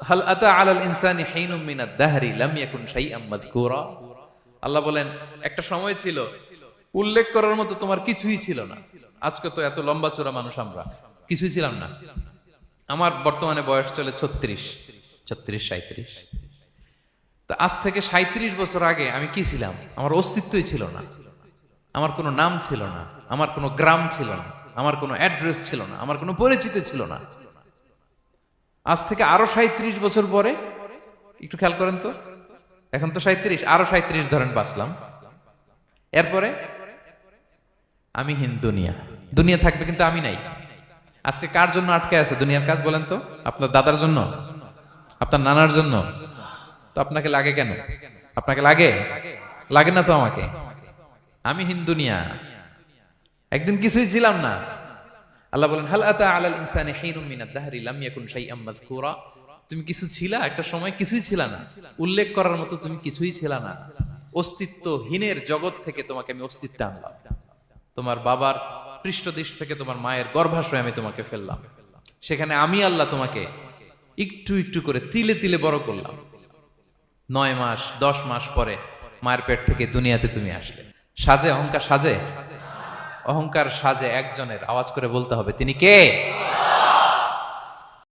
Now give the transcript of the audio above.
হাল আতা আলাল ইনসানি হিনুম মিনাদ দাহরি লাম ইয়াকুন শাইআম মাযকুরা। আল্লাহ বলেন একটা সময় ছিল উল্লেখ করার মতো তোমার কিছুই ছিল না। আজকে তো এত লম্বা চূড়া মানুষ, আমরা কিছুই ছিলাম না। আমার বর্তমানে বয়স চলে 36, 37। তো আজ থেকে 37 বছর আগে আমি কি ছিলাম? আমার অস্তিত্বই ছিল না। আমার কোনো নাম ছিল না, আমার কোনো গ্রাম ছিল না, আমার কোনো অ্যাড্রেস ছিল না, আমার কোনো পরিচিত ছিল না। আজ থেকে আরো 37 বছর পরে একটু খেয়াল করেন তো, এখন তো 37, আরো 37 ধরেন বাঁচলাম। এরপরে আমি দুনিয়া, দুনিয়া থাকবে কিন্তু আমি নাই। আজকে কার জন্য আটকে আছে দুনিয়ার কাজ বলেন তো? আপনার দাদার জন্য, আপনার নানার জন্য। তো আপনাকে লাগে কেন? আপনাকে লাগে? লাগে না তো আমাকে। আমি দুনিয়া, একদিন কিছুই ছিলাম না। আল্লাহ বলেন হাল আতা আলাল ইনসানি হিনুম মিনাদ দাহরি লাম ইয়াকুন শাইআম মাযকুরা। তুমি কিছু ছিলা, একটা সময় কিছুই ছিলা না, উল্লেখ করার মতো তুমি কিছুই ছিলা না। অস্তিত্বহীনের জগৎ থেকে তোমাকে আমি অস্তিত্বে আনলাম। তোমার বাবার পৃষ্ঠদেশ থেকে তোমার মায়ের গর্ভাশয়ে আমি তোমাকে ফেললাম। সেখানে আমি আল্লাহ তোমাকে একটু একটু করে তিলে তিলে বড় করলাম। 9 মাস 10 মাস পরে মায়ের পেট থেকে দুনিয়াতে তুমি আসলে। সাজে অহংকার সাজে? অহংকার সাজে একজনের, আওয়াজ করে বলতে হবে তিনি কে?